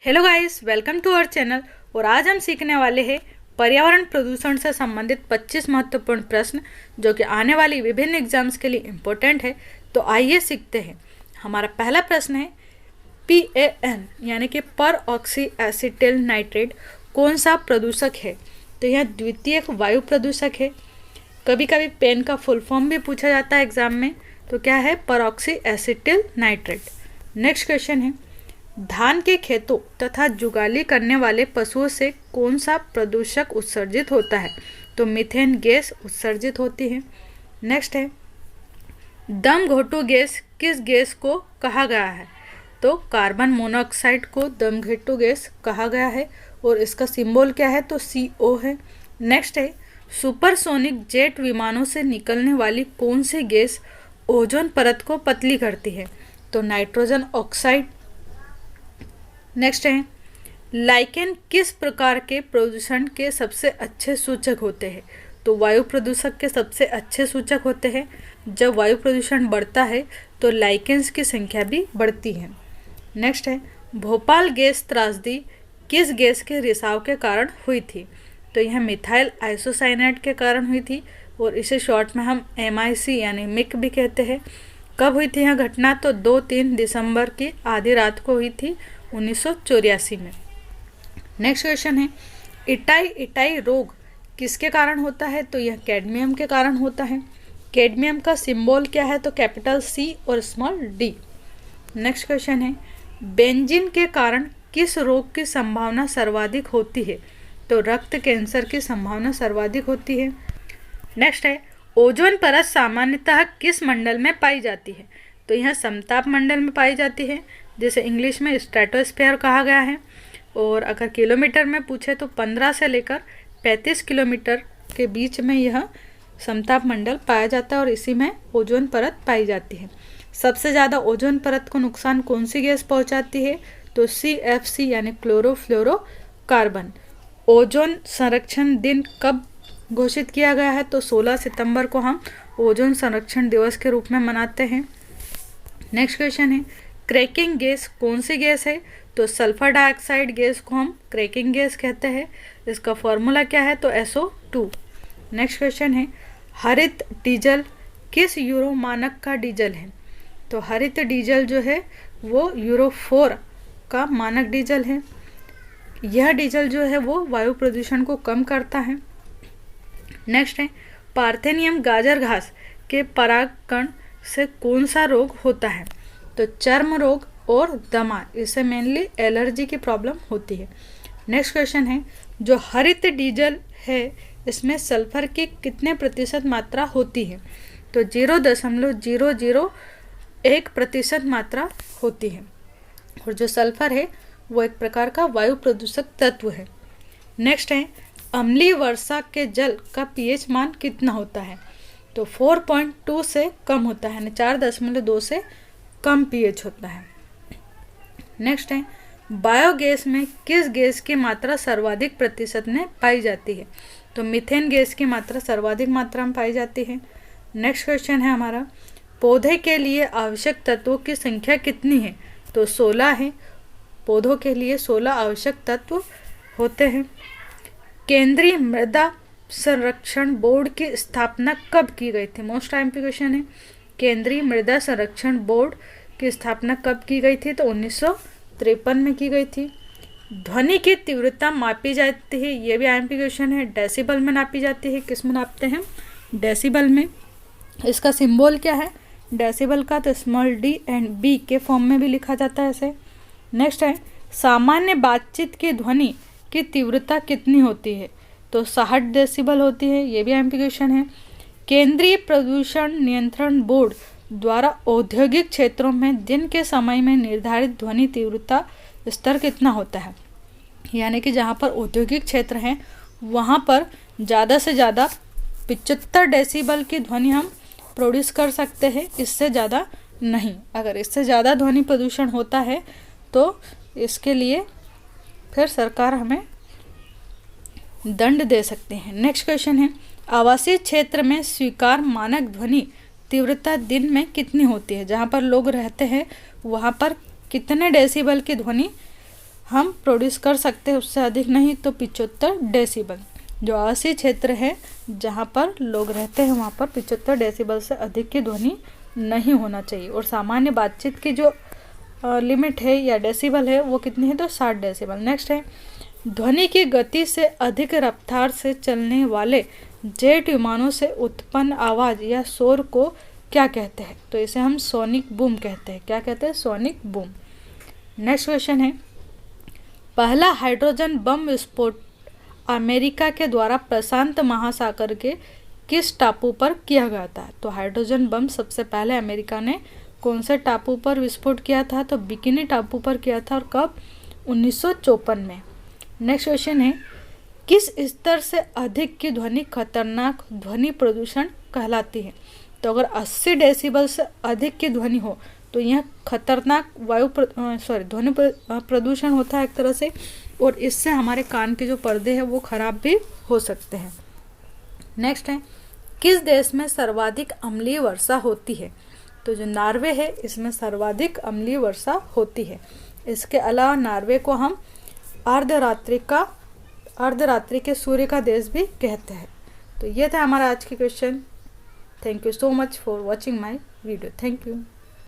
Hello guys, welcome to our channel. और आज हम सीखने वाले हैं पर्यावरण प्रदूषण से संबंधित 25 महत्वपूर्ण प्रश्न जो कि आने वाली विभिन्न एग्जाम्स के लिए इम्पोर्टेंट है। तो आइए सीखते हैं। हमारा पहला प्रश्न है PAN यानी कि पर ऑक्सी एसिटिल नाइट्रेट कौन सा प्रदूषक है। तो यह द्वितीयक वायु प्रदूषक है। कभी कभी पेन का फुल फॉर्म भी पूछा जाता है एग्जाम में। तो क्या है? पर oxy acetyl nitrate. Next question है धान के खेतों तथा जुगाली करने वाले पशुओं से कौन सा प्रदूषक उत्सर्जित होता है। तो मीथेन गैस उत्सर्जित होती है। नेक्स्ट है दम घोटू गैस किस गैस को कहा गया है। तो कार्बन मोनोऑक्साइड को दम घोटू गैस कहा गया है और इसका सिंबल क्या है? तो CO है। नेक्स्ट है सुपरसोनिक जेट विमानों से निकलने वाली कौन सी गैस ओजोन परत को पतली करती है। तो नाइट्रोजन ऑक्साइड। नेक्स्ट है लाइकेन किस प्रकार के प्रदूषण के सबसे अच्छे सूचक होते हैं। तो वायु प्रदूषक के सबसे अच्छे सूचक होते हैं। जब वायु प्रदूषण बढ़ता है तो लाइकेन्स की संख्या भी बढ़ती है। नेक्स्ट है भोपाल गैस त्रासदी किस गैस के रिसाव के कारण हुई थी। तो यह मिथाइल आइसोसाइनेट के कारण हुई थी और इसे शॉर्ट में हम MIC यानी मिक भी कहते हैं। कब हुई थी यह घटना? तो 2-3 दिसंबर की आधी रात को हुई थी 1984 में। नेक्स्ट क्वेश्चन है इटाई रोग किसके कारण होता है। तो यह कैडमियम के कारण होता है। कैडमियम का सिंबल क्या है? तो कैपिटल C और स्मॉल d। नेक्स्ट क्वेश्चन है बेंजीन के कारण किस रोग की संभावना सर्वाधिक होती है। तो रक्त कैंसर की संभावना सर्वाधिक होती है। नेक्स्ट है ओजोन परत सामान्यतः किस मंडल में पाई जाती है। तो यह समताप मंडल में पाई जाती है जिसे इंग्लिश में स्ट्रेटोस्फीयर कहा गया है। और अगर किलोमीटर में पूछे तो 15 से लेकर 35 किलोमीटर के बीच में यह समताप मंडल पाया जाता है और इसी में ओजोन परत पाई जाती है। सबसे ज़्यादा ओजोन परत को नुकसान कौन सी गैस पहुंचाती है। तो CFC यानी क्लोरोफ्लोरोकार्बन। ओजोन संरक्षण दिन कब घोषित किया गया है। तो 16 सितंबर को हम ओजोन संरक्षण दिवस के रूप में मनाते हैं। नेक्स्ट क्वेश्चन है क्रैकिंग गैस कौन सी गैस है। तो सल्फर डाइऑक्साइड गैस को हम क्रैकिंग गैस कहते हैं। इसका फॉर्मूला क्या है? तो SO2। नेक्स्ट क्वेश्चन है हरित डीजल किस यूरो मानक का डीजल है। तो हरित डीजल जो है वो यूरो 4 का मानक डीजल है। यह डीजल जो है वो वायु प्रदूषण को कम करता है। नेक्स्ट है पार्थेनियम गाजर घास के परागकण से कौन सा रोग होता है। तो चर्म रोग और दमा, इससे मेनली एलर्जी की प्रॉब्लम होती है। नेक्स्ट क्वेश्चन है जो हरित डीजल है इसमें सल्फर की कितने प्रतिशत मात्रा होती है। तो 0.001% मात्रा होती है। और जो सल्फर है वो एक प्रकार का वायु प्रदूषक तत्व है। नेक्स्ट है अम्लीय वर्षा के जल का pH मान कितना होता है। तो 4.2 से कम होता है, यानी 4.2 से कम pH होता है। नेक्स्ट है बायोगैस में किस गैस की मात्रा सर्वाधिक प्रतिशत में पाई जाती है। तो मीथेन गैस की मात्रा सर्वाधिक मात्रा में पाई जाती है। नेक्स्ट क्वेश्चन है हमारा पौधे के लिए आवश्यक तत्वों की संख्या कितनी है। तो 16 है। पौधों के लिए 16 आवश्यक तत्व होते हैं। केंद्रीय मृदा संरक्षण बोर्ड की स्थापना कब की गई थी। मोस्ट टाइम क्वेश्चन है केंद्रीय मृदा संरक्षण बोर्ड की स्थापना कब की गई थी। तो 1953 में की गई थी। ध्वनि की तीव्रता मापी जाती है, ये भी IMP क्वेश्चन है। डेसिबल में नापी जाती है। किस में नापते हैं? डेसिबल में। इसका सिंबल क्या है? डेसिबल का तो स्मॉल d एंड B के फॉर्म में भी लिखा जाता है ऐसे। नेक्स्ट है सामान्य बातचीत की ध्वनि की तीव्रता कितनी होती है। तो 60 डेसिबल होती है, ये भी IMP क्वेश्चन है। केंद्रीय प्रदूषण नियंत्रण बोर्ड द्वारा औद्योगिक क्षेत्रों में दिन के समय में निर्धारित ध्वनि तीव्रता स्तर कितना होता है। यानी कि जहाँ पर औद्योगिक क्षेत्र हैं वहाँ पर ज़्यादा से ज़्यादा 75 डेसिबल की ध्वनि हम प्रोड्यूस कर सकते हैं, इससे ज़्यादा नहीं। अगर इससे ज़्यादा ध्वनि प्रदूषण होता है तो इसके लिए फिर सरकार हमें दंड दे सकते हैं। नेक्स्ट क्वेश्चन है आवासीय क्षेत्र में स्वीकार मानक ध्वनि तीव्रता दिन में कितनी होती है। जहाँ पर लोग रहते हैं वहाँ पर कितने डेसिबल की ध्वनि हम प्रोड्यूस कर सकते हैं, उससे अधिक नहीं तो 75 डेसिबल। जो आवासीय क्षेत्र है जहाँ पर लोग रहते हैं वहाँ पर 75 डेसिबल से अधिक की ध्वनि नहीं होना चाहिए। और सामान्य बातचीत की जो लिमिट है या डेसिबल है वो कितनी है, तो 60 डेसिबल। नेक्स्ट है, ध्वनि की गति से अधिक रफ्तार से चलने वाले जेट विमानों से उत्पन्न आवाज़ या शोर को क्या कहते हैं, तो इसे हम सोनिक बूम कहते हैं। क्या कहते हैं, सोनिक बूम। नेक्स्ट क्वेश्चन है, पहला हाइड्रोजन बम विस्फोट अमेरिका के द्वारा प्रशांत महासागर के किस टापू पर किया गया था। तो हाइड्रोजन बम सबसे पहले अमेरिका ने कौन से टापू पर विस्फोट किया था, तो बिकिनी टापू पर किया था। और कब, 1954 में। नेक्स्ट क्वेश्चन है, किस स्तर से अधिक की ध्वनि खतरनाक ध्वनि प्रदूषण कहलाती है। तो अगर 80 डेसिबल से अधिक की ध्वनि हो तो यह खतरनाक ध्वनि प्रदूषण होता है एक तरह से, और इससे हमारे कान के जो पर्दे हैं वो खराब भी हो सकते हैं। नेक्स्ट है, किस देश में सर्वाधिक अम्लीय वर्षा होती है। तो जो नॉर्वे है इसमें सर्वाधिक अम्लीय वर्षा होती है। इसके अलावा नॉर्वे को हम अर्धरात्रि के सूर्य का देश भी कहते हैं। तो ये था हमारा आज की question. Thank you so much for watching my video. Thank you.